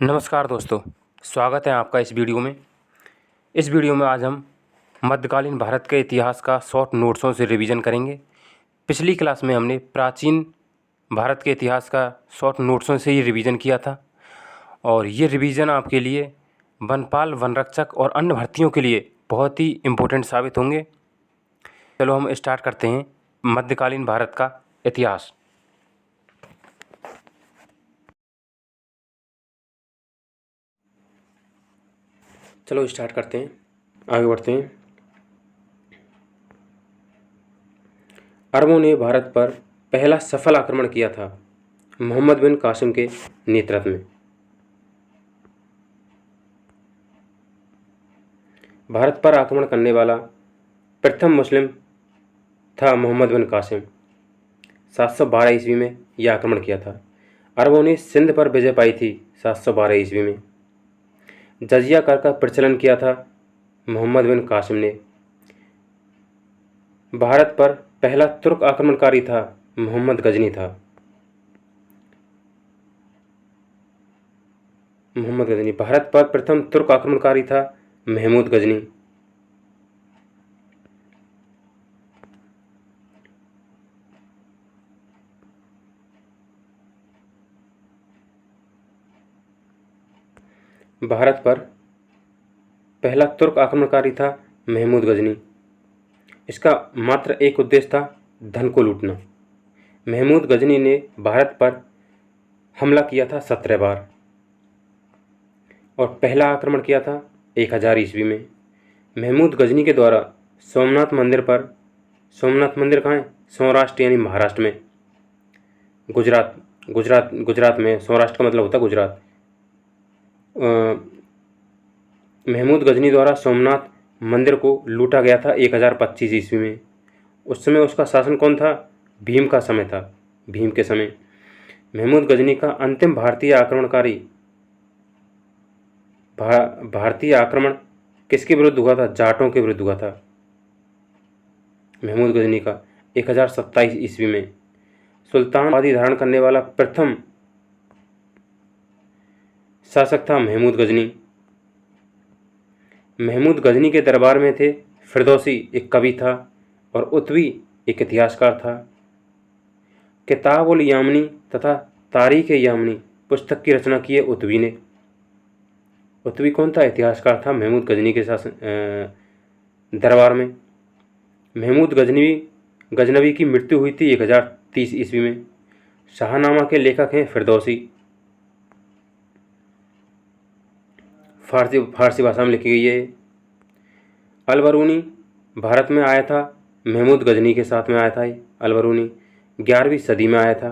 नमस्कार दोस्तों, स्वागत है आपका इस वीडियो में। इस वीडियो में आज हम मध्यकालीन भारत के इतिहास का शॉर्ट नोट्सों से रिवीजन करेंगे। पिछली क्लास में हमने प्राचीन भारत के इतिहास का शॉर्ट नोट्सों से ही रिवीजन किया था और ये रिवीजन आपके लिए वनपाल, वनरक्षक और अन्य भर्तियों के लिए बहुत ही इम्पोर्टेंट साबित होंगे। चलो हम स्टार्ट करते हैं मध्यकालीन भारत का इतिहास। चलो स्टार्ट करते हैं, आगे बढ़ते हैं। अरबों ने भारत पर पहला सफल आक्रमण किया था मोहम्मद बिन कासिम के नेतृत्व में। भारत पर आक्रमण करने वाला प्रथम मुस्लिम था मोहम्मद बिन कासिम। 712 ईस्वी में यह आक्रमण किया था। अरबों ने सिंध पर विजय पाई थी 712 ईस्वी में। जजिया कर का प्रचलन किया था मोहम्मद बिन कासिम ने। भारत पर पहला तुर्क आक्रमणकारी था मोहम्मद गजनी था। भारत पर प्रथम तुर्क आक्रमणकारी था महमूद गजनी। भारत पर पहला तुर्क आक्रमणकारी था महमूद गजनी। इसका मात्र एक उद्देश्य था, धन को लूटना। महमूद गजनी ने भारत पर हमला किया था 17 बार और पहला आक्रमण किया था 1000 ईस्वी में। महमूद गजनी के द्वारा सोमनाथ मंदिर कहाँ है? सौराष्ट्र यानी महाराष्ट्र में, गुजरात में। सौराष्ट्र का मतलब होता है गुजरात। महमूद गजनी द्वारा सोमनाथ मंदिर को लूटा गया था 1025 ईस्वी में। उस समय उसका शासन कौन था? भीम का समय था। भीम के समय महमूद गजनी का अंतिम भारतीय आक्रमण किसके विरुद्ध हुआ था? जाटों के विरुद्ध हुआ था। महमूद गजनी का 1027 ईस्वी में। सुल्तान उपाधि धारण करने वाला प्रथम शासक था महमूद गजनी। महमूद गजनी के दरबार में थे फिरदौसी, एक कवि था, और उत्वी, एक इतिहासकार था। किताब उल यामनी तथा तारीख यामनी पुस्तक की रचना की है उत्वी ने। उत्वी कौन था? इतिहासकार था महमूद गजनी के दरबार में। महमूद गजनवी की मृत्यु हुई थी 1030 ईस्वी में। शाहनामा के लेखक हैं फिरदौसी। फारसी भाषा में लिखी गई है। अलबरूनी भारत में आया था, महमूद गजनी के साथ में आया था। अलबरूनी 11वीं सदी में आया था।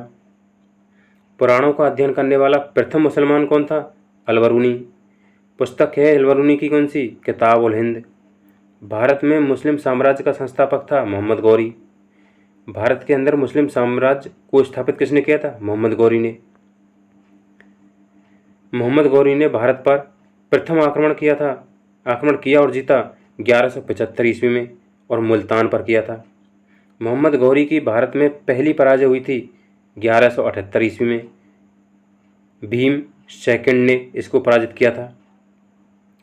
पुराणों का अध्ययन करने वाला प्रथम मुसलमान कौन था? अलबरूनी। पुस्तक है अलबरूनी की कौन सी? किताब उल हिंद। भारत में मुस्लिम साम्राज्य का संस्थापक था मोहम्मद गौरी। भारत के अंदर मुस्लिम साम्राज्य को स्थापित किसने किया था? मोहम्मद गौरी ने। मोहम्मद गौरी ने भारत पर प्रथम आक्रमण किया और जीता 1175 ईस्वी में, और मुल्तान पर किया था। मोहम्मद गौरी की भारत में पहली पराजय हुई थी 1178 ईस्वी में। भीम सेकंड ने इसको पराजित किया था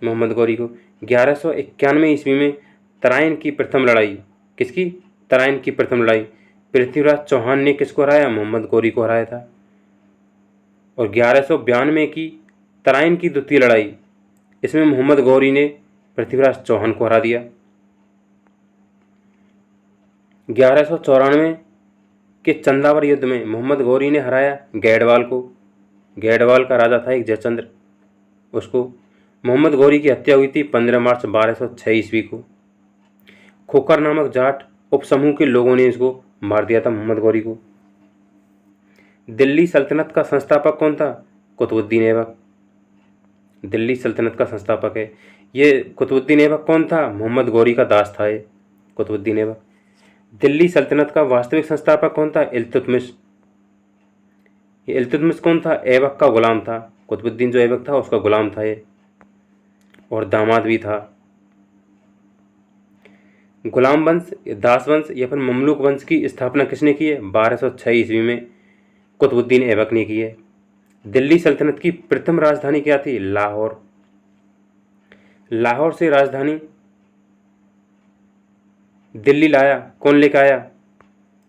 मोहम्मद गौरी को। 1191 ईस्वी में तराइन की प्रथम लड़ाई, किसकी? तराइन की प्रथम लड़ाई। पृथ्वीराज चौहान ने किसको हराया? मोहम्मद गौरी को हराया था। और 1192 की तराइन की द्वितीय लड़ाई, इसमें मोहम्मद गौरी ने पृथ्वीराज चौहान को हरा दिया। 1194 के चंदावर युद्ध में मोहम्मद गौरी ने हराया गैडवाल को। गैडवाल का राजा था एक जयचंद्र, उसको। मोहम्मद गौरी की हत्या हुई थी 15 मार्च 1206 ईस्वी को। खोखर नामक जाट उपसमूह के लोगों ने इसको मार दिया था मोहम्मद गौरी को। दिल्ली सल्तनत का संस्थापक कौन था? कुतुबुद्दीन ऐबक। दिल्ली सल्तनत का संस्थापक है ये कुतुबुद्दीन ऐबक। कौन था? मोहम्मद गौरी का दास था ये कुतुबुद्दीन ऐबक। दिल्ली सल्तनत का वास्तविक संस्थापक कौन था? इल्तुतमिश। ये इल्तुतमिश कौन था? ऐबक का गुलाम था। कुतुबुद्दीन जो ऐबक था उसका गुलाम था ये, और दामाद भी था। गुलाम वंश, दास वंश या फिर ममलूक वंश की स्थापना किसने की है? 1206 ईस्वी में कुतुबुद्दीन ऐबक ने की है। दिल्ली सल्तनत की प्रथम राजधानी क्या थी? लाहौर। लाहौर से राजधानी दिल्ली लाया, कौन लेकर आया?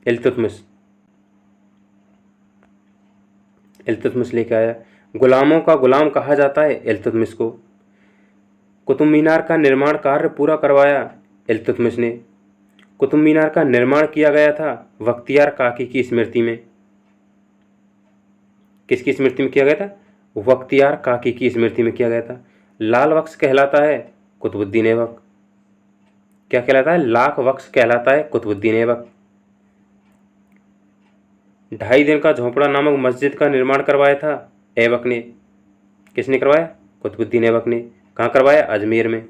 इल्तुतमिश। इल्तुतमिश लेकर आया। गुलामों का गुलाम कहा जाता है इल्तुतमिश को। कुतुब मीनार का निर्माण कार्य पूरा करवाया इल्तुतमिश ने। कुतुब मीनार का निर्माण किया गया था बख्तियार काकी की स्मृति में। किसकी स्मृति में किया गया था? बख्तियार काकी की स्मृति में किया गया था। लाल बख्श कहलाता है कुतुबुद्दीन ऐबक। क्या कहलाता है? लाख बख्श कहलाता है कुतुबुद्दीन ऐबक। 2.5 दिन का झोपड़ा नामक मस्जिद का निर्माण करवाया था ऐबक ने। किसने करवाया? कुतुबुद्दीन ऐबक ने। कहाँ करवाया? अजमेर में।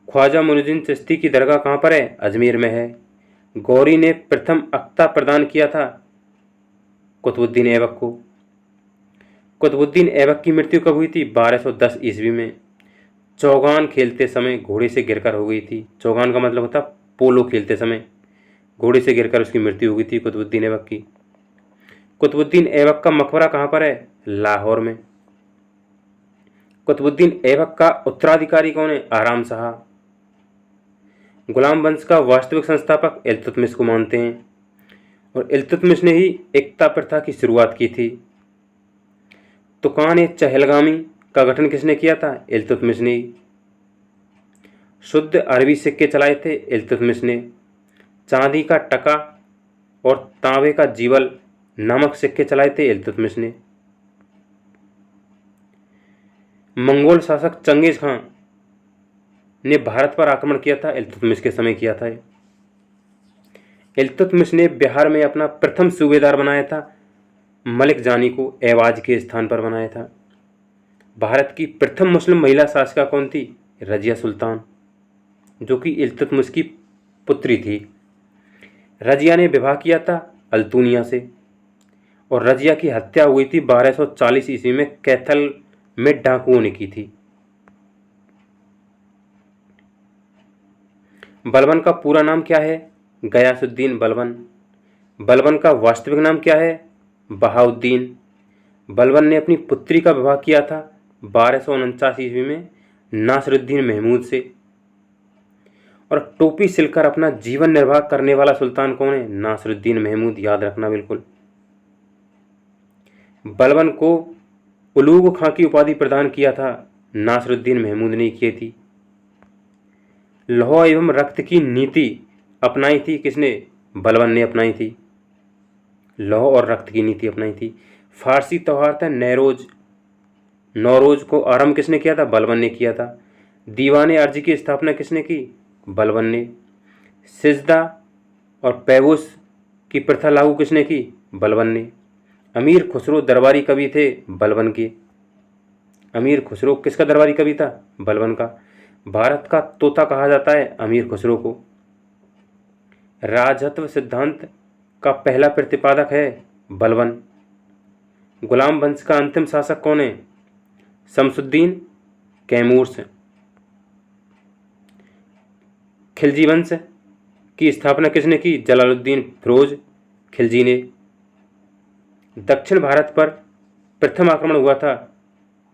ख्वाजा मुइनुद्दीन चिश्ती की दरगाह कहाँ पर है? अजमेर में है। गौरी ने प्रथम अख्ता प्रदान किया था कुतुबुद्दीन ऐबक को। कुतुबुद्दीन ऐबक की मृत्यु कब हुई थी? 1210 ईस्वी में। चौगान खेलते समय घोड़े से गिरकर हो गई थी। चौगान का मतलब होता पोलो खेलते समय घोड़े से गिरकर उसकी मृत्यु हो गई थी कुतुबुद्दीन ऐबक की। कुतुबुद्दीन ऐबक का मकबरा कहाँ पर है? लाहौर में। कुतुबुद्दीन ऐबक का उत्तराधिकारी कौन है? आराम शाह। गुलाम वंश का वास्तविक संस्थापक इल्तुतमिश को मानते हैं और इल्तुतमिश ने ही एकता प्रथा की शुरुआत की थी। तुकान चहलगामी का गठन किसने किया था? इल्तुतमिश ने। शुद्ध अरबी सिक्के चलाए थे इल्तुतमिश ने। चांदी का टका और तांबे का जीवल नामक सिक्के चलाए थे इल्तुतमिश ने। मंगोल शासक चंगेज खां ने भारत पर आक्रमण किया था इल्तुतमिश के समय किया था। इल्तुतमिश ने बिहार में अपना प्रथम सूबेदार बनाया था मलिक जानी को ऐवाज के स्थान पर बनाया था। भारत की प्रथम मुस्लिम महिला शासिका कौन थी? रजिया सुल्तान, जो कि इल्तुतमिश की पुत्री थी। रजिया ने विवाह किया था अल्तुनिया से और रजिया की हत्या हुई थी 1240 ईस्वी में कैथल में डाकुओं ने की थी। बलबन का पूरा नाम क्या है? गयासुद्दीन बलबन। बलबन का वास्तविक नाम क्या है? बहाउद्दीन। बलबन ने अपनी पुत्री का विवाह किया था 1249 ईस्वी में नासिरुद्दीन महमूद से। और टोपी सिलकर अपना जीवन निर्वाह करने वाला सुल्तान कौन है? नासिरुद्दीन महमूद। याद रखना बिल्कुल। बलबन को उलूग खां की उपाधि प्रदान किया था नासिरुद्दीन महमूद ने की थी। लौह एवं रक्त की नीति अपनाई थी किसने? बलबन ने अपनाई थी। लौह और रक्त की नीति अपनाई थी। फारसी त्यौहार था नौरोज को आरंभ किसने किया था? बलबन ने किया था। दीवाने अर्ज की स्थापना किसने की? बलबन ने। सिजदा और पैबूस की प्रथा लागू किसने की? बलबन ने। अमीर खुसरो दरबारी कवि थे बलबन के। अमीर खुसरो किसका दरबारी कवि था? बलबन का। भारत का तोता कहा जाता है अमीर खुसरो को। राजत्व सिद्धांत का पहला प्रतिपादक है बलबन। गुलाम वंश का अंतिम शासक कौन है? शमसुद्दीन कैमूर। खिलजी वंश की स्थापना किसने की? जलालुद्दीन फिरोज खिलजी ने। दक्षिण भारत पर प्रथम आक्रमण हुआ था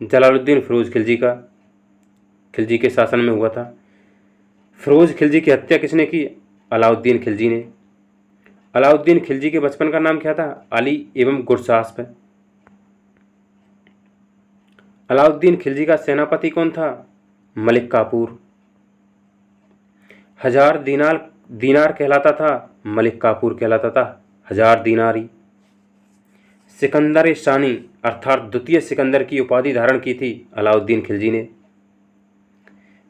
जलालुद्दीन फिरोज खिलजी का। खिलजी के शासन में हुआ था। फिरोज खिलजी की हत्या किसने की? अलाउद्दीन खिलजी ने। अलाउद्दीन खिलजी के बचपन का नाम क्या था? अली एवं गुरसास्प। अलाउद्दीन खिलजी का सेनापति कौन था? मलिक काफूर। 1000 दीनार कहलाता था मलिक काफूर कहलाता था 1000 दीनारी। सिकंदर शानी अर्थात द्वितीय सिकंदर की उपाधि धारण की थी अलाउद्दीन खिलजी ने।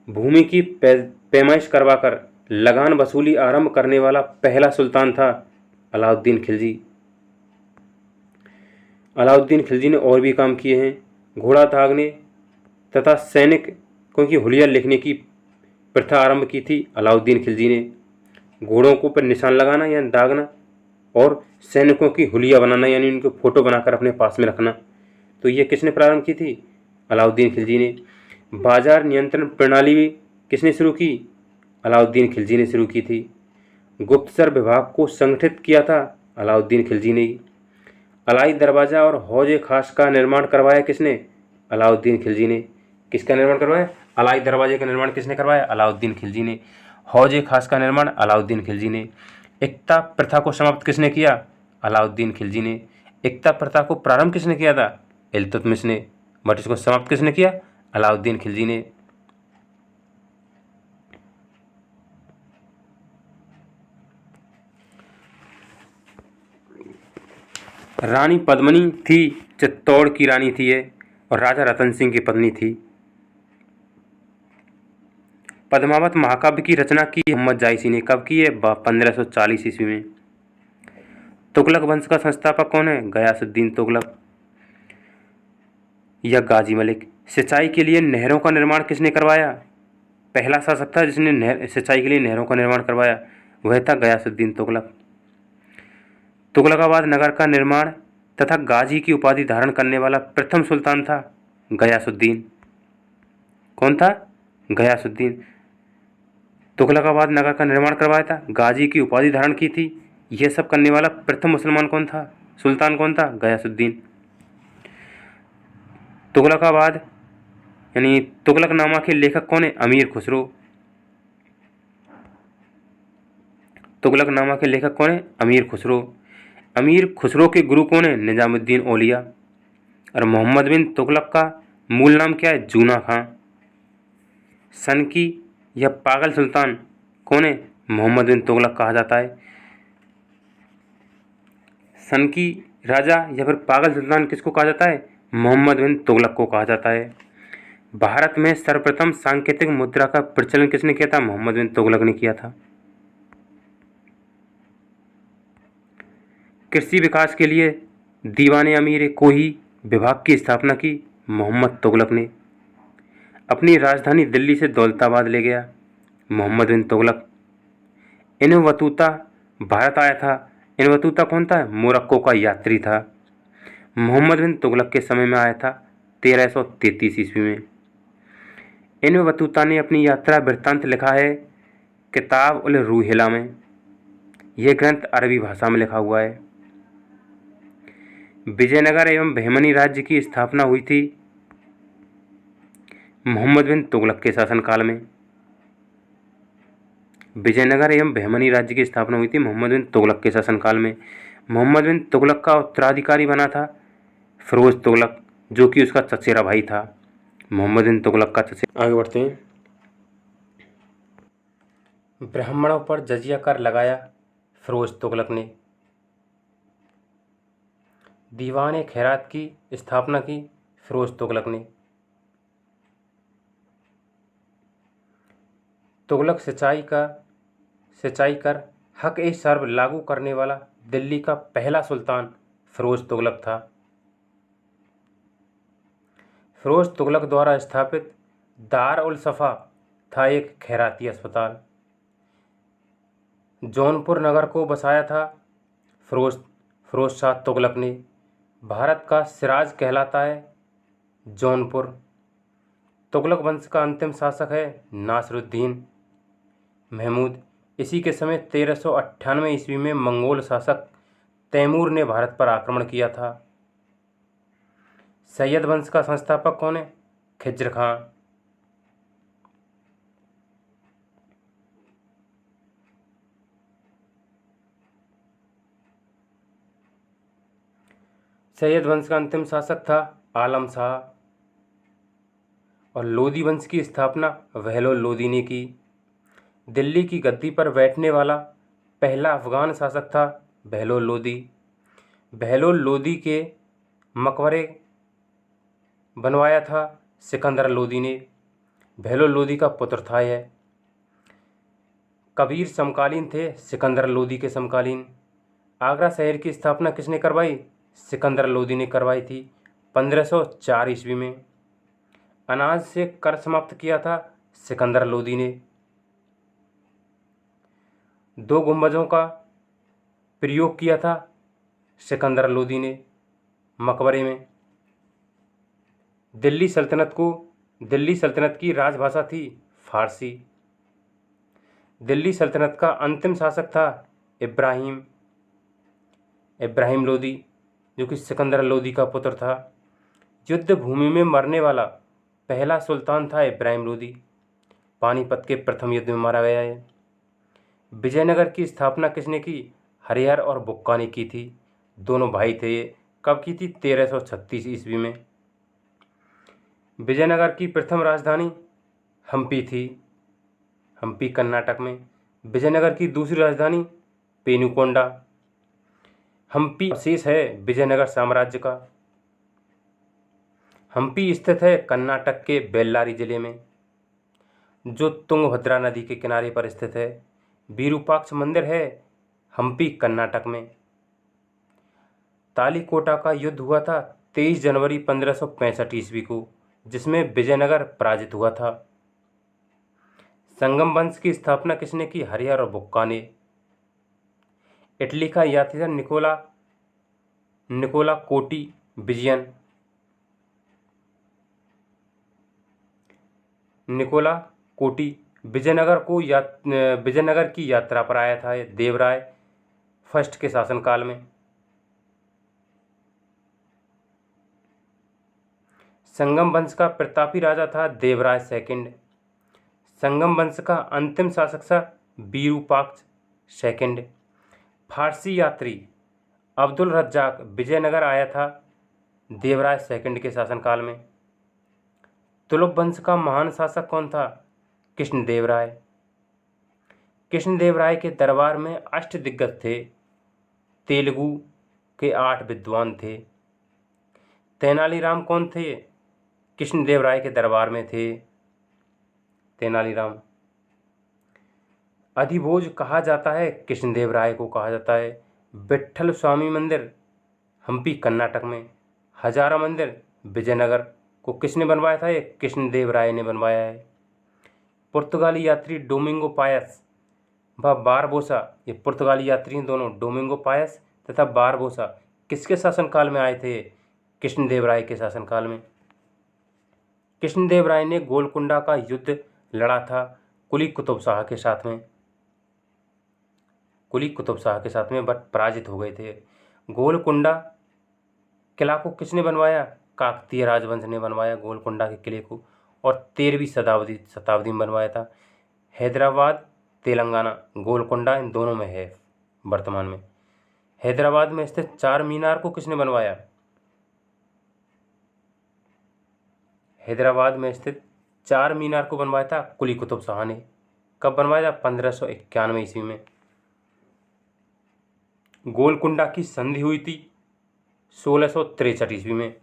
भूमि की पैमाइश करवाकर लगान वसूली आरंभ करने वाला पहला सुल्तान था अलाउद्दीन खिलजी। अलाउद्दीन खिलजी ने और भी काम किए हैं। घोड़ा दागने तथा सैनिकों की हुलिया लिखने की प्रथा आरंभ की थी अलाउद्दीन खिलजी ने। घोड़ों को पर निशान लगाना या दागना और सैनिकों की हुलिया बनाना यानी उनके फोटो बनाकर अपने पास में रखना, तो ये किसने प्रारंभ की थी? अलाउद्दीन खिलजी ने। बाजार नियंत्रण प्रणाली भी किसने शुरू की? अलाउद्दीन खिलजी ने शुरू की थी। गुप्तचर विभाग को संगठित किया था अलाउद्दीन खिलजी ने। अलाई दरवाज़ा और हौज खास का निर्माण करवाया किसने? अलाउद्दीन खिलजी ने। किसका निर्माण करवाया? अलाई दरवाजे का निर्माण किसने करवाया? अलाउद्दीन खिलजी ने। हौज खास का निर्माण अलाउद्दीन खिलजी ने। एकता प्रथा को समाप्त किसने किया? अलाउद्दीन खिलजी ने। एकता प्रथा को प्रारंभ किसने किया था? इल्तुतमिश ने। बट इसको समाप्त किसने किया? अलाउद्दीन खिलजी ने। रानी पद्मिनी थी चित्तौड़ की रानी थी ये, और राजा रतन सिंह की पत्नी थी। पद्मावत महाकाव्य की रचना की मोहम्मद जायसी ने। कब की है? 1540 ईस्वी में। तुगलक वंश का संस्थापक कौन है? गयासुद्दीन तुगलक या गाजी मलिक। सिंचाई के लिए नहरों का निर्माण किसने करवाया? पहला शासक था जिसने सिंचाई के लिए नहरों का निर्माण करवाया, वह था गयासुद्दीन तुगलक। तुगलकाबाद नगर का निर्माण तथा गाजी की उपाधि धारण करने वाला प्रथम सुल्तान था गयासुद्दीन। कौन था? गयासुद्दीन। तुगलकाबाद नगर का निर्माण करवाया था, गाजी की उपाधि धारण की थी, यह सब करने वाला प्रथम मुसलमान कौन था? सुल्तान कौन था? गयासुद्दीन। तुगलकाबाद यानी तुगलकनामा के लेखक कौन है? अमीर खुसरो। तुगलकनामा के लेखक कौन है? अमीर खुसरो। अमीर खुसरो के गुरु कौन है? निजामुद्दीन औलिया। और मोहम्मद बिन तुगलक का मूल नाम क्या है? जूना खां। सन की या पागल सुल्तान कौन है? मोहम्मद बिन तुगलक कहा जाता है। सन की राजा या फिर पागल सुल्तान किसको कहा जाता है? मोहम्मद बिन तुगलक को कहा जाता है। भारत में सर्वप्रथम सांकेतिक मुद्रा का प्रचलन किसने किया था? मोहम्मद बिन तुगलक ने किया था। कृषि विकास के लिए दीवाने अमीर कोही विभाग की स्थापना की मोहम्मद तुगलक ने। अपनी राजधानी दिल्ली से दौलताबाद ले गया मोहम्मद बिन तुगलक। इब्न बतूता भारत आया था। इब्न बतूता कौन था? मोरक्को का यात्री था। मोहम्मद बिन तुगलक के समय में आया था 1333 ईस्वी में। इब्न बतूता ने अपनी यात्रा वृत्तांत लिखा है किताब उल रूहिला में। यह ग्रंथ अरबी भाषा में लिखा हुआ है। विजयनगर एवं बहमनी राज्य की स्थापना हुई थी मोहम्मद बिन तुगलक के शासनकाल में। विजयनगर एवं बहमनी राज्य की स्थापना हुई थी मोहम्मद बिन तुगलक के शासनकाल में। मोहम्मद बिन तुगलक का उत्तराधिकारी बना था फिरोज तुगलक, जो कि उसका चचेरा भाई था। मोहम्मद बिन तुगलक का चचेरा। आगे बढ़ते हैं। ब्राह्मणों पर जजिया कर लगाया फिरोज तुगलक ने। दीवान खैरात की स्थापना की फिरोज तुगलक ने। तुगलक सिंचाई कर हक ए सर्व लागू करने वाला दिल्ली का पहला सुल्तान फिरोज तुगलक था। फिरोज तुगलक द्वारा स्थापित दार उल सफ़ा था एक खैराती अस्पताल। जौनपुर नगर को बसाया था फिरोज शाह तुगलक ने। भारत का सिराज कहलाता है जौनपुर। तुगलक वंश का अंतिम शासक है नासिरुद्दीन महमूद। इसी के समय 1398 ईस्वी में मंगोल शासक तैमूर ने भारत पर आक्रमण किया था। सैयद वंश का संस्थापक कौन है? खिज्र खां। सैयद वंश का अंतिम शासक था आलम शाह। और लोदी वंश की स्थापना बहलोल लोदी ने की। दिल्ली की गद्दी पर बैठने वाला पहला अफगान शासक था बहलोल लोदी। बहलोल लोदी के मकबरे बनवाया था सिकंदर लोदी ने। बहलोल लोदी का पुत्र था यह। कबीर समकालीन थे सिकंदर लोदी के समकालीन। आगरा शहर की स्थापना किसने करवाई? सिकंदर लोदी ने करवाई थी 1504 ईस्वी में। अनाज से कर समाप्त किया था सिकंदर लोदी ने। 2 गुंबजों का प्रयोग किया था सिकंदर लोदी ने मकबरे में। दिल्ली सल्तनत की राजभाषा थी फारसी। दिल्ली सल्तनत का अंतिम शासक था इब्राहिम लोदी, जो कि सिकंदर लोदी का पुत्र था। युद्ध भूमि में मरने वाला पहला सुल्तान था इब्राहिम लोदी। पानीपत के प्रथम युद्ध में मारा गया है। विजयनगर की स्थापना किसने की? हरिहर और बुक्का ने की थी। दोनों भाई थे ये। कब की थी? 1336 ईस्वी में। विजयनगर की प्रथम राजधानी हम्पी थी, हम्पी कर्नाटक में। विजयनगर की दूसरी राजधानी पेनुकोंडा। हम्पी शेष है विजयनगर साम्राज्य का। हम्पी स्थित है कर्नाटक के बेल्लारी जिले में, जो तुंगभद्रा नदी के किनारे पर स्थित है। विरूपाक्ष मंदिर है हम्पी कर्नाटक में। तालीकोटा का युद्ध हुआ था 23 जनवरी 1565 ईस्वी को, जिसमें विजयनगर पराजित हुआ था। संगम वंश की स्थापना किसने की? हरिहर और बुक्का ने। इटली का यात्री था निकोला कोटी विजयन। निकोला कोटी विजयनगर की यात्रा पर आया था देवराय फर्स्ट के शासनकाल में। संगम वंश का प्रतापी राजा था देवराय सेकंड। संगम वंश का अंतिम शासक था विरूपाक्ष सेकंड। फारसी यात्री अब्दुल रज्जाक विजयनगर आया था देवराय सेकंड के शासनकाल में। तुलुप वंश का महान शासक कौन था? कृष्णदेवराय। कृष्णदेवराय के दरबार में अष्टदिग्गज थे। तेलुगु के 8 विद्वान थे। तेनालीराम कौन थे? कृष्णदेवराय के दरबार में थे तेनालीराम। अधिभोज कहा जाता है कृष्णदेवराय को कहा जाता है। विट्ठल स्वामी मंदिर हम्पी कर्नाटक में। हजारा मंदिर विजयनगर को किसने बनवाया था? ये कृष्णदेवराय ने बनवाया है। पुर्तगाली यात्री डोमिंगो पायस व बारबोसा, ये पुर्तगाली यात्री हैं दोनों, डोमिंगो पायस तथा बारबोसा, किसके शासनकाल में आए थे? कृष्णदेवराय के शासनकाल में। कृष्णदेवराय ने गोलकुंडा का युद्ध लड़ा था कुली कुतुब शाह के साथ में। कुली कुतुब शाह के साथ में बट पराजित हो गए थे। गोलकुंडा किला को किसने बनवाया? काकतीय राजवंश ने बनवाया गोलकुंडा के किले को, और 13वीं शताब्दी में बनवाया था। हैदराबाद तेलंगाना गोलकुंडा इन दोनों में है वर्तमान में। हैदराबाद में स्थित चार मीनार को किसने बनवाया? हैदराबाद में स्थित चार मीनार को बनवाया था कुली कुतुब शाह ने। कब बनवाया था? 1591 ईस्वी में। गोलकुंडा की संधि हुई थी 1663 ईस्वी में।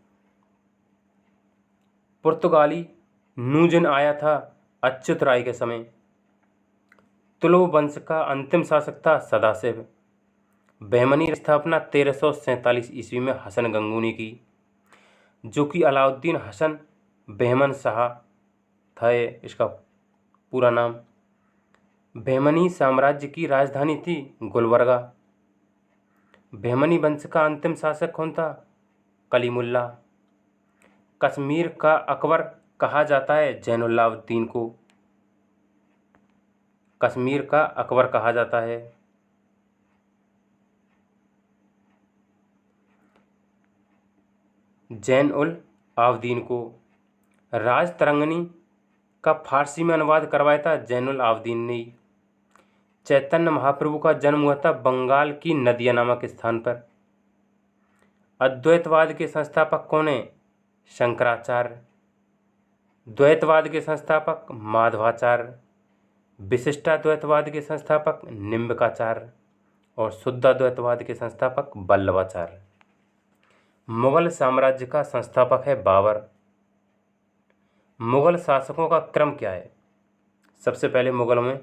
पुर्तगाली नूजन आया था अच्युत राय के समय। तुलुव वंश का अंतिम शासक था सदाशिव। बहमनी स्थापना 1347 ईस्वी में हसन गंगू ने की, जो कि अलाउद्दीन हसन बहमन शाह था इसका पूरा नाम। बहमनी साम्राज्य की राजधानी थी गुलबर्गा। बहमनी वंश का अंतिम शासक कौन था? कलीमुल्ला। कश्मीर का अकबर कहा जाता है जैनुल्लाब्दीन को। कश्मीर का अकबर कहा जाता है। जैन उल आबदीन को। राज तरंगनी का फारसी में अनुवाद करवाया था जैनुल आबदीन ने। चैतन्य महाप्रभु का जन्म हुआ था बंगाल की नदिया नामक स्थान पर। अद्वैतवाद के संस्थापक कौन है? शंकराचार्य। द्वैतवाद के संस्थापक माधवाचार्य। विशिष्टाद्वैतवाद के संस्थापक निम्बकाचार्य और शुद्धाद्वैतवाद के संस्थापक वल्लभाचार्य। मुगल साम्राज्य का संस्थापक है बाबर। मुगल शासकों का क्रम क्या है? सबसे पहले मुगलों में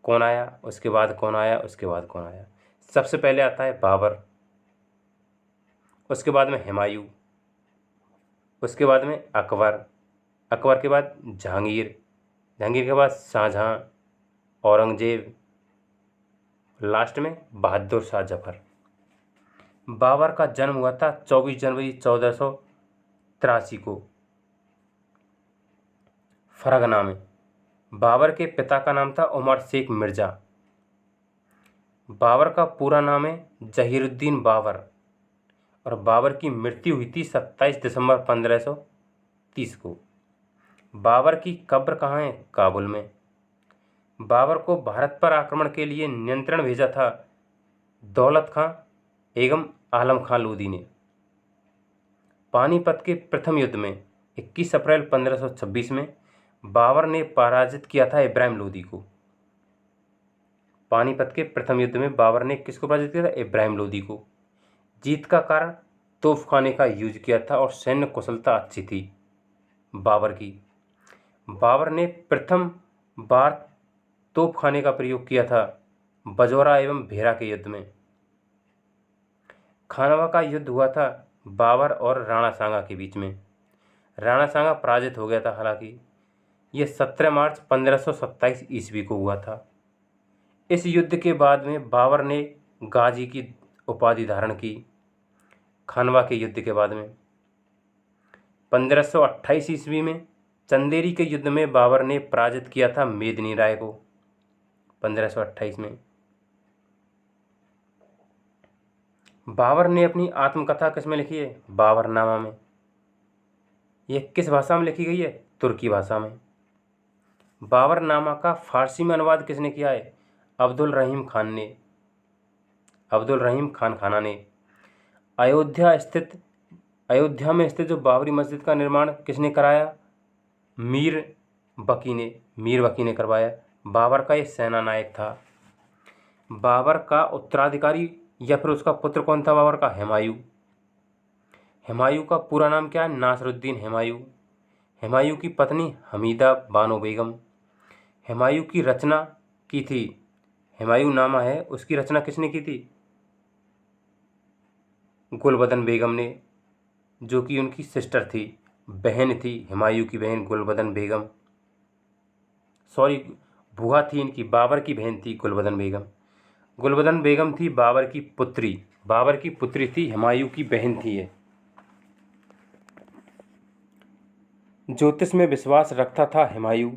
कौन आया, उसके बाद कौन आया, उसके बाद कौन आया? सबसे पहले आता है बाबर, उसके बाद में हुमायूं, उसके बाद में अकबर, अकबर के बाद जहांगीर, जहांगीर के बाद शाहजहां, औरंगजेब, लास्ट में बहादुर शाह जफर। बाबर का जन्म हुआ था 24 जनवरी 1483 को फरगना में। बाबर के पिता का नाम था उमर शेख मिर्जा। बाबर का पूरा नाम है जहीरुद्दीन बाबर और बाबर की मृत्यु हुई थी 27 दिसंबर 1530 को। बाबर की कब्र कहाँ है? काबुल में। बाबर को भारत पर आक्रमण के लिए नियंत्रण भेजा था दौलत खां एवं आलम खां लोदी ने। पानीपत के प्रथम युद्ध में 21 अप्रैल 1526 में बाबर ने पराजित किया था इब्राहिम लोदी को। पानीपत के प्रथम युद्ध में बाबर ने किसको पराजित किया था? इब्राहिम लोदी को। जीत का कारण तोपखाने का यूज किया था और सैन्य कुशलता अच्छी थी बाबर की। बाबर ने प्रथम बार तोपखाने का प्रयोग किया था बजौरा एवं भेरा के युद्ध में। खानवा का युद्ध हुआ था बाबर और राणा सांगा के बीच में। राणा सांगा पराजित हो गया था। हालांकि यह 17 मार्च 1527 ईस्वी को हुआ था। इस युद्ध के बाद में बाबर ने गाजी की उपाधि धारण की। खानवा के युद्ध के बाद में 1528 ईस्वी में चंदेरी के युद्ध में बाबर ने पराजित किया था मेदिनी राय को। 1528 में बाबर ने अपनी आत्मकथा किस में लिखी है? बाबरनामा में। यह किस भाषा में लिखी गई है? तुर्की भाषा में। बाबरनामा का फारसी में अनुवाद किसने किया है? अब्दुल रहीम खान ने। अब्दुल रहीम खान खाना ने। अयोध्या में स्थित जो बाबरी मस्जिद का निर्माण किसने कराया? मीर बकी ने करवाया। बाबर का ये सेना नायक था। बाबर का उत्तराधिकारी या फिर उसका पुत्र कौन था बाबर का? हुमायूं। हुमायूं का पूरा नाम क्या है? नासिरुद्दीन हुमायूं। हुमायूं की पत्नी हमीदा बानो बेगम। हुमायूं की रचना की थी, हुमायूं नामा है, उसकी रचना किसने की थी? गुलबदन बेगम ने, जो कि उनकी सिस्टर थी, बहन थी। हुमायूं की बहन गुलबदन बेगम, सॉरी बुआ थी इनकी, बाबर की बहन थी गुलबदन बेगम। गुलबदन बेगम थी बाबर की पुत्री थी, हुमायूं की बहन थी ये। ज्योतिष में विश्वास रखता था हुमायूं।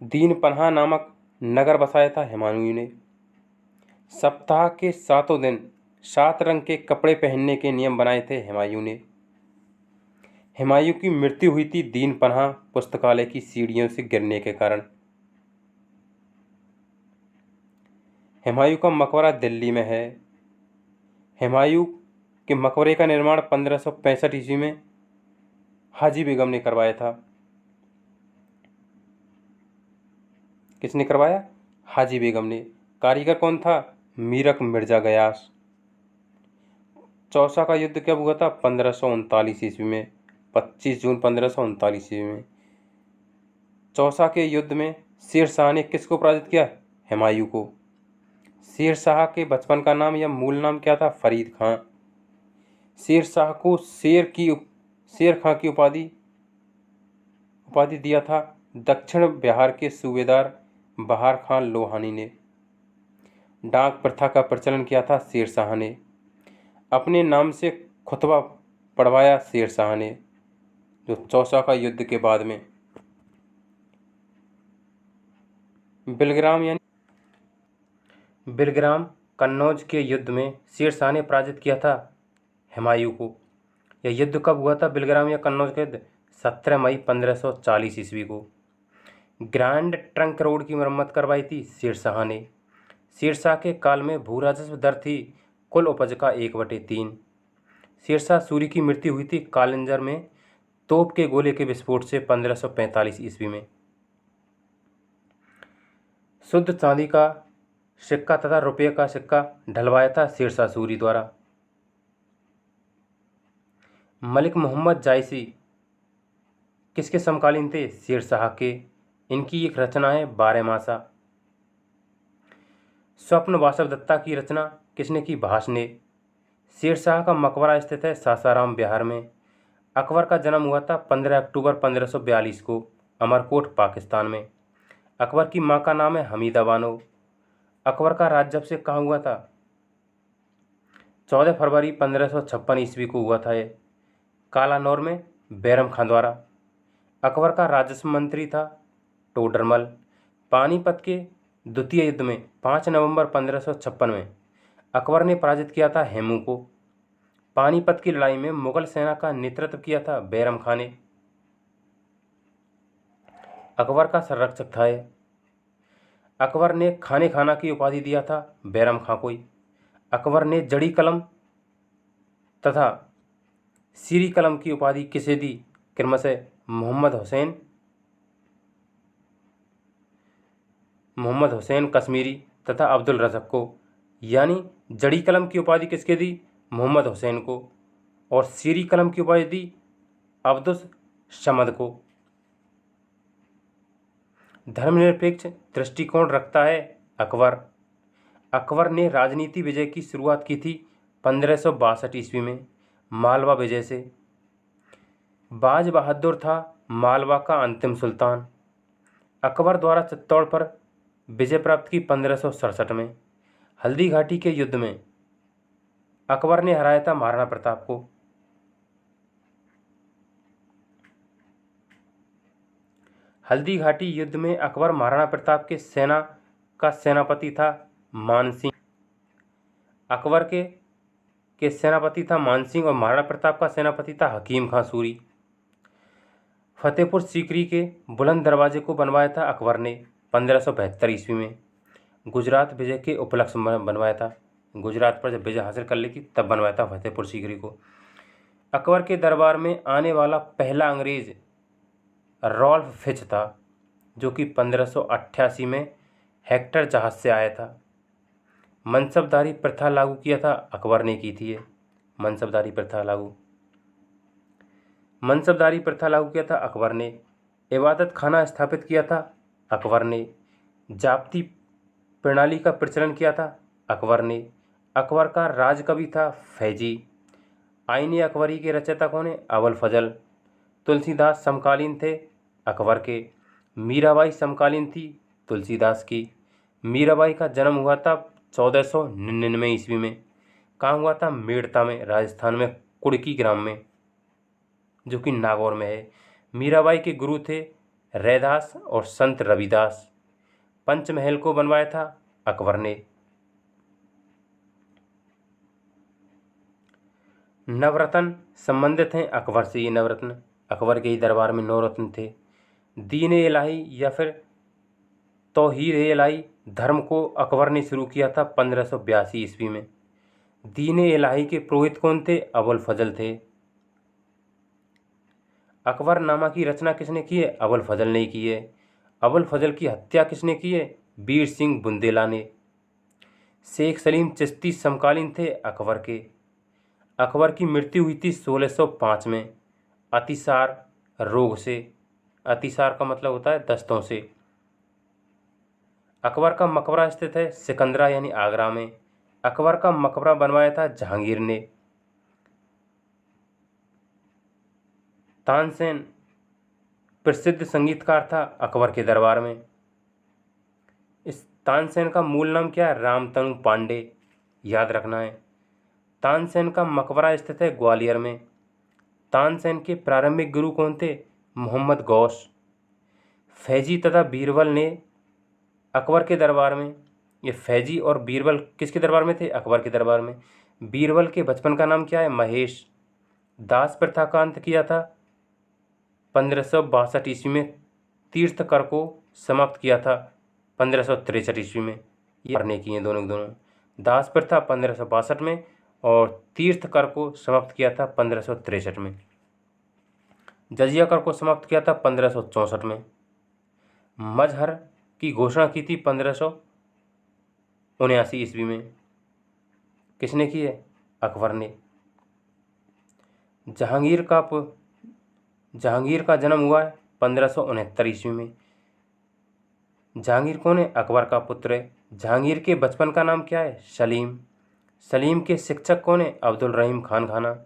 दीन पन्हा नामक नगर बसाया था हुमायूं ने। सप्ताह के 7 दिन 7 रंग के कपड़े पहनने के नियम बनाए थे हुमायूं ने। हुमायूं की मृत्यु हुई थी दीन पन्हा पुस्तकालय की सीढ़ियों से गिरने के कारण। हुमायूं का मकबरा दिल्ली में है। हुमायूं के मकबरे का निर्माण 1565 ईस्वी में हाजी बेगम ने करवाया था। किसने करवाया? हाजी बेगम ने। कारीगर कौन था? मीरक मिर्जा गयास। चौसा का युद्ध कब हुआ था? 1539 ईस्वी में, 25 जून 1539 ईस्वी में। चौसा के युद्ध में शेर शाह ने किसको पराजित किया? हुमायूं को। शेर शाह के बचपन का नाम या मूल नाम क्या था? फरीद खां। शेर शाह को शेर खां की उपाधि दिया था दक्षिण बिहार के सूबेदार बहार खां लोहानी ने। डाक प्रथा का प्रचलन किया था शेर शाह ने। अपने नाम से खुतबा पढ़वाया शेर शाह ने, जो चौसा का युद्ध के बाद में। बिलग्राम कन्नौज के युद्ध में शेर शाह ने पराजित किया था हुमायूं को। यह युद्ध कब हुआ था? बिलग्राम या कन्नौज का युद्ध 17 मई 1540 ईस्वी को। ग्रैंड ट्रंक रोड की मरम्मत करवाई थी शेर शाह ने। शेर शाह के काल में भू राजस्व दर थी कुल उपज का 1/3। शेर शाह सूरी की मृत्यु हुई थी कालिंजर में तोप के गोले के विस्फोट से 1545 ईस्वी में। शुद्ध चांदी का सिक्का तथा रुपये का सिक्का ढलवाया था शेर शाह सूरी द्वारा। मलिक मोहम्मद जायसी किसके समकालीन थे? शेर शाह के। इनकी एक रचना है 12मासा। स्वप्न वासवदत्ता की रचना किसने की? भास ने। शेर शाह का मकबरा स्थित है सासाराम बिहार में। अकबर का जन्म हुआ था 15 अक्टूबर 1542 को अमरकोट पाकिस्तान में। अकबर की माँ का नाम है हमीदा बानो। अकबर का राज्याभिषेक कहाँ हुआ था? 14 फरवरी 1556 ईस्वी को हुआ था। ये कालानौर में बैरम खां द्वारा। अकबर का राजस्व मंत्री था टोडरमल। पानीपत के द्वितीय युद्ध में 5 नवंबर 1556 में अकबर ने पराजित किया था हेमू को। पानीपत की लड़ाई में मुगल सेना का नेतृत्व किया था बैरम खां ने। अकबर का संरक्षक था ये। अकबर ने खाने खाना की उपाधि दिया था बैरम खां को ही। अकबर ने जड़ी कलम तथा सीरी कलम की उपाधि किसे दी? क्रमशः मोहम्मद हुसैन कश्मीरी तथा अब्दुल रज़ाक को। यानी जड़ी कलम की उपाधि किसके दी? मोहम्मद हुसैन को। और सीरी कलम की उपाधि दी अब्दुल समद को। धर्मनिरपेक्ष दृष्टिकोण रखता है अकबर। अकबर ने राजनीति विजय की शुरुआत की थी 1562 ईस्वी में मालवा विजय से। बाज बहादुर था मालवा का अंतिम सुल्तान। अकबर द्वारा चित्तौड़ पर विजय प्राप्त की 1567 में। हल्दी घाटी के युद्ध में अकबर ने हराया था महाराणा प्रताप को। हल्दी घाटी युद्ध में अकबर महाराणा प्रताप के सेना का सेनापति था मानसिंह। अकबर के सेनापति था मानसिंह और महाराणा प्रताप का सेनापति था हकीम खां सूरी। फतेहपुर सीकरी के बुलंद दरवाजे को बनवाया था अकबर ने 1572 ईस्वी में। गुजरात विजय के उपलक्ष्य में बनवाया था। गुजरात पर जब विजय हासिल कर ली थी तब बनवाया था फतेहपुर सीकरी को। अकबर के दरबार में आने वाला पहला अंग्रेज रॉल्फ फिच था, जो कि 1588 में हेक्टर जहाज से आया था। मनसबदारी प्रथा लागू किया था अकबर ने की थी ये। मनसबदारी प्रथा लागू किया था अकबर ने। इबादत खाना स्थापित किया था अकबर ने। जाप्ती प्रणाली का प्रचलन किया था अकबर ने। अकबर का राजकवि था फैजी। आईने अकबरी के रचयिता कौन है? अबुल फजल। तुलसीदास समकालीन थे अकबर के। मीराबाई समकालीन थी तुलसीदास की। मीराबाई का जन्म हुआ था 1499 ईस्वी में। कहाँ हुआ था? मेड़ता में, राजस्थान में, कुड़की ग्राम में, जो कि नागौर में है। मीराबाई के गुरु थे रैदास और संत रविदास। पंचमहल को बनवाया था अकबर ने। नवरत्न संबंधित हैं अकबर से। ये नवरत्न अकबर के ही दरबार में 9 रत्न थे। दीन ए इलाही या फिर तौहीद ए इलाही धर्म को अकबर ने शुरू किया था 1582 ईस्वी में। दीन ए इलाही के पुरोहित कौन थे? अबुल फजल थे। अकबरनामा की रचना किसने की है? अबुल फजल ने की है। अबुल फजल की हत्या किसने की है? वीर सिंह बुंदेला ने। शेख सलीम चिश्ती समकालीन थे अकबर के। अकबर की मृत्यु हुई थी 1605 में अतिसार रोग से। अतिसार का मतलब होता है दस्तों से। अकबर का मकबरा स्थित है सिकंदरा यानी आगरा में। अकबर का मकबरा बनवाया था जहांगीर ने। तानसेन प्रसिद्ध संगीतकार था अकबर के दरबार में। इस तानसेन का मूल नाम क्या है? रामतनु पांडे, याद रखना है। तानसेन का मकबरा स्थित है ग्वालियर में। तानसेन के प्रारंभिक गुरु कौन थे? मोहम्मद गौस। फैजी तथा बीरबल ने अकबर के दरबार में, ये फैजी और बीरबल किसके दरबार में थे? अकबर के दरबार में। बीरबल के बचपन का नाम क्या है? महेश। दास प्रथा का अंत किया था 1562 ईस्वी में। तीर्थकर को समाप्त किया था 1563 ईस्वी में। ये करने किए दोनों। दास प्रथा 1562 में और तीर्थकर को समाप्त किया था 1563 में। जजिया कर को समाप्त किया था 1564 में। मजहर की घोषणा की थी 1579 ईस्वी में। किसने की है? अकबर ने। जहांगीर का जन्म हुआ है 1569 ईस्वी में। जहांगीर कौन है? अकबर का पुत्र है। जहांगीर के बचपन का नाम क्या है? सलीम। सलीम के शिक्षक कौन है? अब्दुल रहीम खान खाना।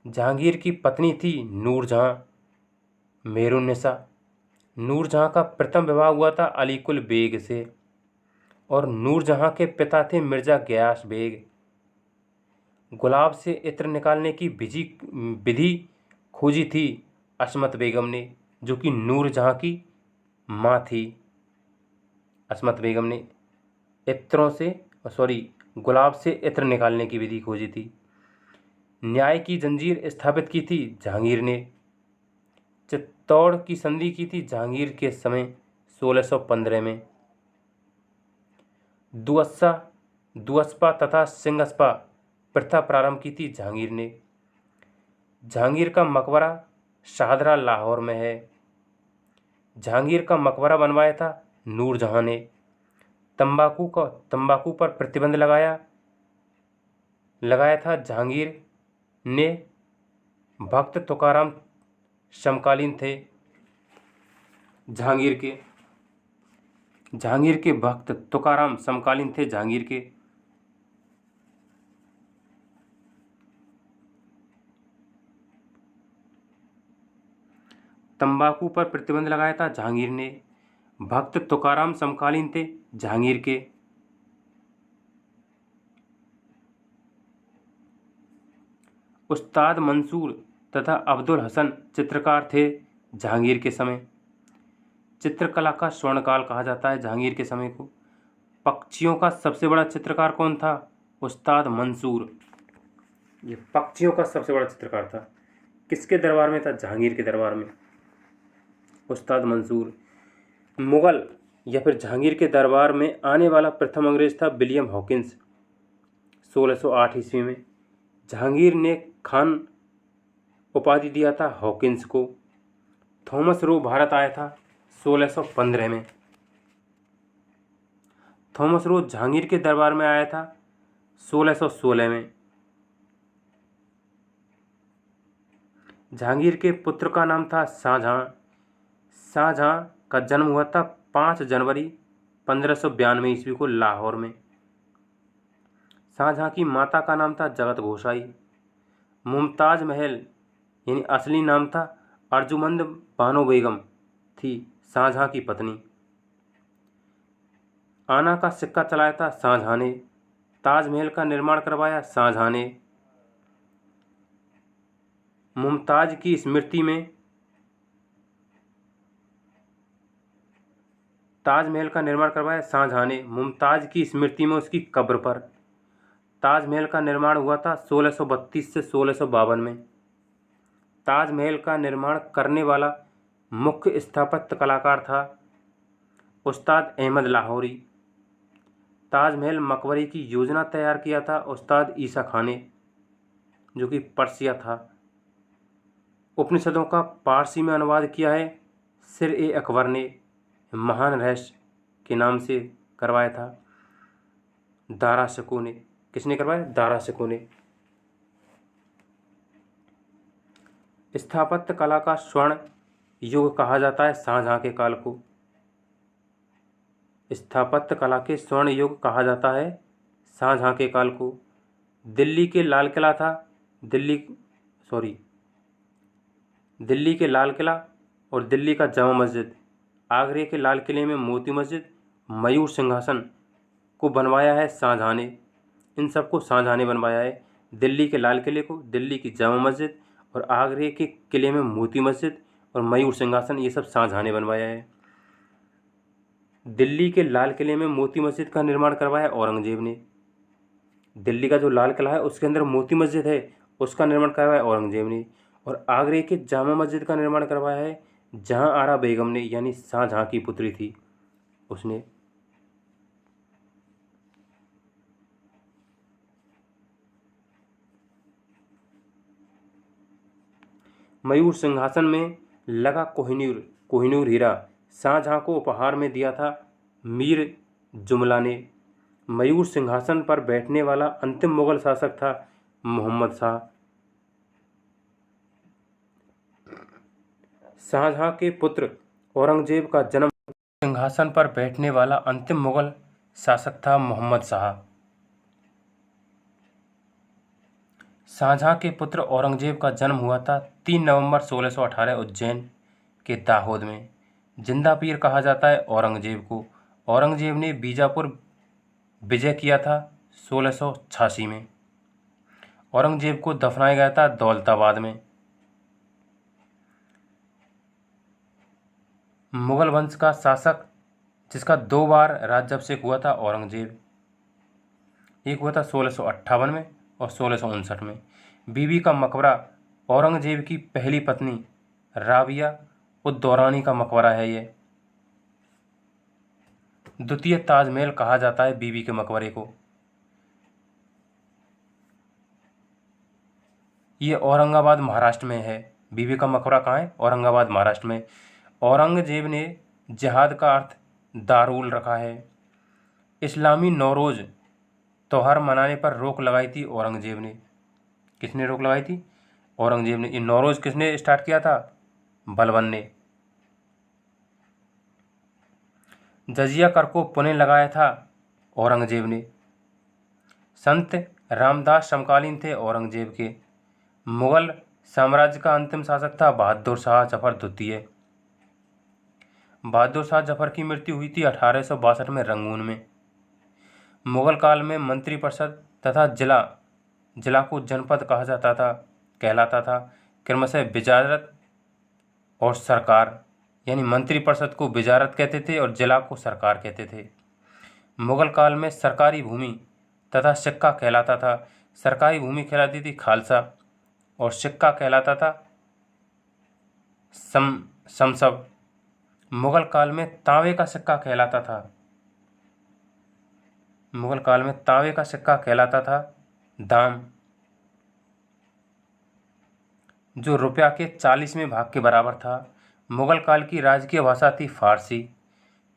जहांगीर की पत्नी थी नूरजहां मेहरुन्निसा। नूरजहां का प्रथम विवाह हुआ था अली कुल बेग से और नूरजहां के पिता थे मिर्जा गयास बेग। गुलाब से इत्र निकालने की विधि खोजी थी असमत बेगम ने, जो कि नूरजहां की माँ थी। असमत बेगम ने गुलाब से इत्र निकालने की विधि खोजी थी। न्याय की जंजीर स्थापित की थी जहांगीर ने। चित्तौड़ की संधि की थी जहांगीर के समय 1615 में। दुअस्सा दुअस्पा तथा सिंगस्पा प्रथा प्रारंभ की थी जहांगीर ने। जहांगीर का मकबरा शाहदरा लाहौर में है। जहांगीर का मकबरा बनवाया था नूरजहां ने। तंबाकू पर प्रतिबंध लगाया था जहांगीर ने। भक्त तुकाराम समकालीन थे जहांगीर के भक्त तुकाराम समकालीन थे जहांगीर के। तंबाकू पर प्रतिबंध लगाया था जहांगीर ने। भक्त तुकाराम समकालीन थे जहांगीर के। उस्ताद मंसूर तथा अब्दुल हसन चित्रकार थे जहांगीर के समय। चित्रकला का स्वर्णकाल कहा जाता है जहांगीर के समय को। पक्षियों का सबसे बड़ा चित्रकार कौन था? उस्ताद मंसूर। ये पक्षियों का सबसे बड़ा चित्रकार था। किसके दरबार में था? जहांगीर के दरबार में उस्ताद मंसूर। मुगल या फिर जहांगीर के दरबार में आने वाला प्रथम अंग्रेज था विलियम हॉकिंस 1608 ईस्वी में। जहांगीर ने खान उपाधि दिया था हॉकिंस को। थॉमस रो भारत आया था 1615 में। थॉमस रो जहांगीर के दरबार में आया था 1616 में। जहांगीर के पुत्र का नाम था शाहजहां। शाहजहां का जन्म हुआ था 5 जनवरी 1592 ईस्वी को लाहौर में। शाहजहां की माता का नाम था जगत गोसाई। मुमताज महल यानी असली नाम था अर्जुमंद बानो बेगम थी शाहजहां की पत्नी। आना का सिक्का चलाया था शाहजहां ने। ताजमहल का निर्माण करवाया शाहजहां ने। मुमताज की स्मृति में ताजमहल का निर्माण करवाया शाहजहां ने। मुमताज की स्मृति में उसकी कब्र पर ताजमहल का निर्माण हुआ था 1632 से 1652 में। ताजमहल का निर्माण करने वाला मुख्य स्थापत्य कलाकार था उस्ताद अहमद लाहौरी। ताजमहल मकबरे की योजना तैयार किया था उस्ताद ईसा खान ने, जो कि पर्सिया था। उपनिषदों का पारसी में अनुवाद किया है सिर ए अकबर ने। महान रहस्य के नाम से करवाया था दारा शिकोह ने। किसने करवाया? दारा शिकोह ने। स्थापत्य कला का स्वर्ण युग कहा जाता है शाहजहां के काल को। स्थापत्य कला के स्वर्ण युग कहा जाता है शाहजहां के काल को। दिल्ली के लाल किला था दिल्ली के लाल किला और दिल्ली का जामा मस्जिद। आगरे के लाल किले में मोती मस्जिद, मयूर सिंहासन को बनवाया है शाहजहां ने। इन सबको शाहजहां ने बनवाया है। दिल्ली के लाल किले को, दिल्ली की जामा मस्जिद और आगरे के किले में मोती मस्जिद और मयूर सिंहासन, ये सब शाहजहां ने बनवाया है। दिल्ली के लाल किले में मोती मस्जिद का निर्माण करवाया औरंगजेब ने। दिल्ली का जो लाल किला है उसके अंदर मोती मस्जिद है, उसका निर्माण करवाया औरंगजेब ने। और आगरे के जामा मस्जिद का निर्माण करवाया है जहां आरा बेगम ने, यानी शाहजहां की पुत्री थी उसने। मयूर सिंहासन में लगा कोहिनूर हीरा शाहजहां को उपहार में दिया था मीर जुमला ने। मयूर सिंहासन पर बैठने वाला अंतिम मुगल शासक था मोहम्मद शाह। शाहजहां के पुत्र औरंगजेब का जन्म सिंहासन पर बैठने वाला अंतिम मुगल शासक था मोहम्मद शाह। शाहजहां के पुत्र औरंगजेब का जन्म हुआ था 3 नवंबर 1618 उज्जैन के दाहोद में। जिंदा पीर कहा जाता है औरंगजेब को। औरंगजेब ने बीजापुर विजय किया था 1686 में। औरंगजेब को दफनाया गया था दौलताबाद में। मुगल वंश का शासक जिसका 2 बार राज्याभिषेक हुआ था औरंगजेब। एक हुआ था 1658 में और 1659 में। बीबी का मकबरा औरंगजेब की पहली पत्नी राबिया उद दौरानी का मकबरा है ये। द्वितीय ताजमहल कहा जाता है बीबी के मकबरे को। ये औरंगाबाद महाराष्ट्र में है। बीबी का मकबरा कहाँ है? औरंगाबाद महाराष्ट्र में। औरंगजेब ने जिहाद का अर्थ दारूल रखा है। इस्लामी नौरोज त्योहार मनाने पर रोक लगाई थी औरंगजेब ने। किसने रोक लगाई थी? औरंगजेब ने। ये नौरोज किसने स्टार्ट किया था? बलबन ने। जजिया कर को पुनः लगाया था औरंगजेब ने। संत रामदास समकालीन थे औरंगजेब के। मुगल साम्राज्य का अंतिम शासक था बहादुर शाह जफर द्वितीय। बहादुर शाह जफर की मृत्यु हुई थी 1862 में रंगून में। मुगल काल में मंत्रिपरिषद तथा जिला को जनपद कहा जाता था, कहलाता था। क्रमशः वजारत और सरकार, यानी मंत्रिपरिषद को वजारत कहते थे और जिला को सरकार कहते थे। मुगल काल में सरकारी भूमि तथा सिक्का कहलाता था। सरकारी भूमि कहलाती थी खालसा और सिक्का कहलाता था समसब। मुगल काल में तांबे का सिक्का कहलाता था। मुगल काल में तांबे का सिक्का कहलाता था दाम, जो रुपया के 40वें भाग के बराबर था। मुगल काल की राजकीय भाषा थी फारसी।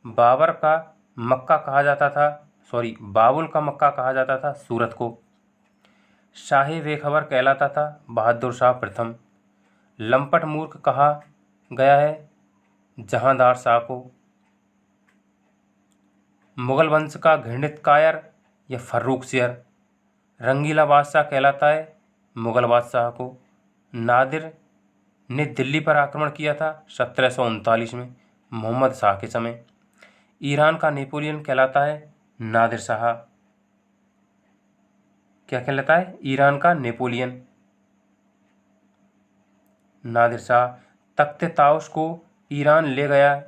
बाबुल का मक्का कहा जाता था सूरत को। शाही बेखबर कहलाता था बहादुर शाह प्रथम। लंपट मूर्ख कहा गया है जहांदार शाह को। मुगल वंश का घृणित कायर या फर्रुख शेर। रंगीला बादशाह कहलाता है मुगल बादशाह को। नादिर ने दिल्ली पर आक्रमण किया था 1739 में मोहम्मद शाह के समय। ईरान का नेपोलियन कहलाता है नादिर शाह। क्या कहलाता है? ईरान का नेपोलियन नादिर शाह। तख्ते ताउस को ईरान ले गया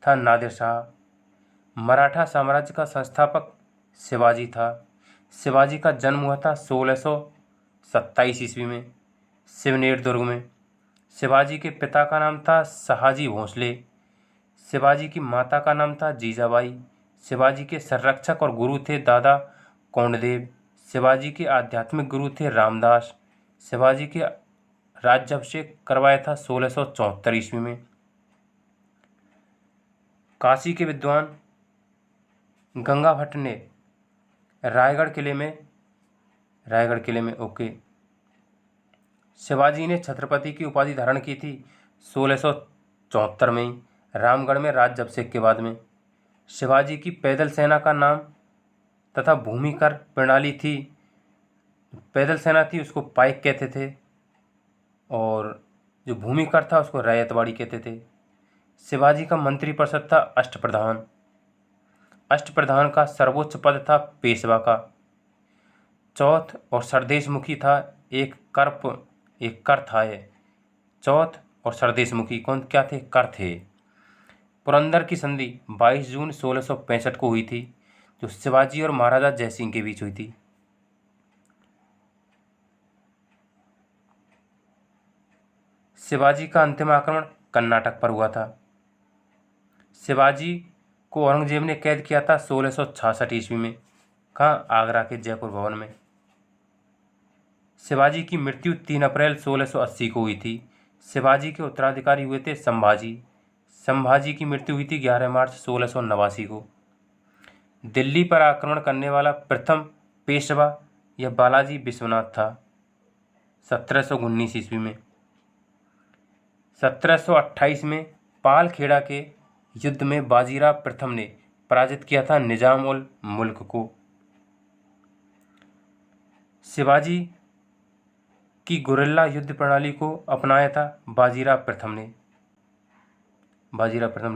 था नादिर शाह। मराठा साम्राज्य का संस्थापक शिवाजी था। शिवाजी का जन्म हुआ था 1627 ईस्वी में शिवनेर दुर्ग में। शिवाजी के पिता का नाम था शहाजी भोंसले। शिवाजी की माता का नाम था जीजाबाई। शिवाजी के संरक्षक और गुरु थे दादा कोंडदेव। शिवाजी के आध्यात्मिक गुरु थे रामदास। शिवाजी के राज्याभिषेक करवाया था 1674 ईस्वी में। काशी के विद्वान गंगा भट्ट ने रायगढ़ किले में ओके शिवाजी ने छत्रपति की उपाधि धारण की थी 1674 में ही रामगढ़ में राज्याभिषेक के बाद में। शिवाजी की पैदल सेना का नाम तथा भूमिकर प्रणाली थी। पैदल सेना थी उसको पाइक कहते थे और जो भूमिकर था उसको रैयतवाड़ी कहते थे। शिवाजी का मंत्रिपरिषद था अष्टप्रधान। अष्टप्रधान का सर्वोच्च पद था पेशवा का। चौथ और सरदेशमुखी था एक कर था ये। चौथ और सरदेशमुखी क्या थे? कर थे। पुरंदर की संधि 22 जून 1665 को हुई थी, जो शिवाजी और महाराजा जयसिंह के बीच हुई थी। शिवाजी का अंतिम आक्रमण कर्नाटक पर हुआ था। शिवाजी को औरंगजेब ने कैद किया था 1666 ईस्वी में। कहाँ? आगरा के जयपुर भवन में। शिवाजी की मृत्यु 3 अप्रैल 1680 को हुई थी। शिवाजी के उत्तराधिकारी हुए थे संभाजी। संभाजी की मृत्यु हुई थी 11 मार्च 1689 को। दिल्ली पर आक्रमण करने वाला प्रथम पेशवा यह बालाजी विश्वनाथ था 1719 ईस्वी में। 1728 में पालखेड़ा के युद्ध में बाजीराव प्रथम ने पराजित किया था निजाम उल मुल्क को। शिवाजी की गुरिल्ला युद्ध प्रणाली को अपनाया था बाजीराव प्रथम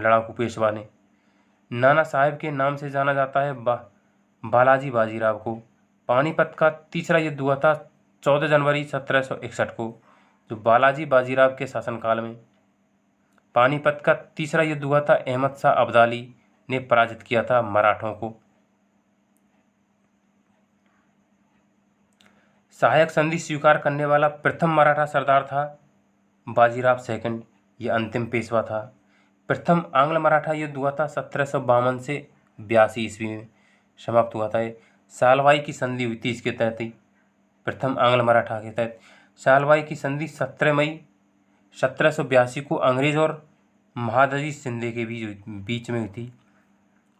लड़ाकू पेशवा ने। नाना साहेब के नाम से जाना जाता है बालाजी बाजीराव को। पानीपत का तीसरा युद्ध हुआ था 14 जनवरी 1761 को, जो बालाजी बाजीराव के शासनकाल में। पानीपत का तीसरा युद्ध हुआ था अहमद शाह अब्दाली ने पराजित किया था मराठों को। सहायक संधि स्वीकार करने वाला प्रथम मराठा सरदार था बाजीराव सेकंड, ये अंतिम पेशवा था। प्रथम आंग्ल मराठा युद्ध हुआ था 1752 से 82 ईस्वी में समाप्त हुआ था। सालवाई की संधि हुई थी इसके तहत ही, प्रथम आंग्ल मराठा के तहत। सालवाई की संधि 17 मई 1782 को अंग्रेज और महादजी शिंदे के बीच में हुई थी।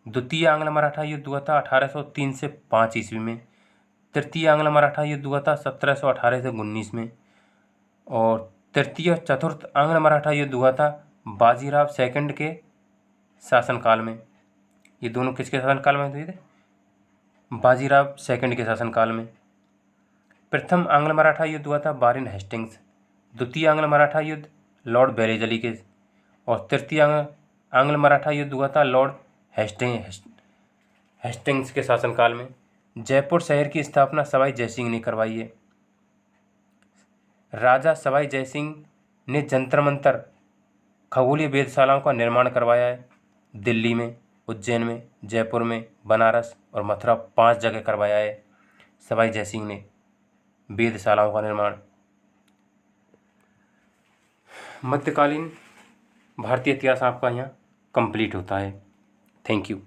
द्वितीय आंग्ल मराठा युद्ध हुआ था 1803 से 5 ईस्वी में। तृतीय आंग्ल मराठा युद्ध हुआ था 1718 से 19 में। और तृतीय और चतुर्थ आंग्ल मराठा युद्ध हुआ था बाजीराव सेकंड के शासनकाल में। ये दोनों किसके शासनकाल में हुए थे? बाजीराव सेकंड के शासनकाल में। प्रथम आंग्ल मराठा युद्ध हुआ था वारेन हेस्टिंग्स। द्वितीय आंग्ल मराठा युद्ध लॉर्ड बेलेजली के। और तृतीय आंग्ल मराठा युद्ध हुआ था लॉर्ड हेस्टिंग्स के शासनकाल में। जयपुर शहर की स्थापना सवाई जयसिंह ने करवाई है। राजा सवाई जयसिंह ने जंतर मंतर खगोलीय वेधशालाओं का निर्माण करवाया है। दिल्ली में, उज्जैन में, जयपुर में, बनारस और मथुरा 5 जगह करवाया है सवाई जयसिंह ने वेधशालाओं का निर्माण। मध्यकालीन भारतीय इतिहास आपका यहाँ कंप्लीट होता है। Thank you.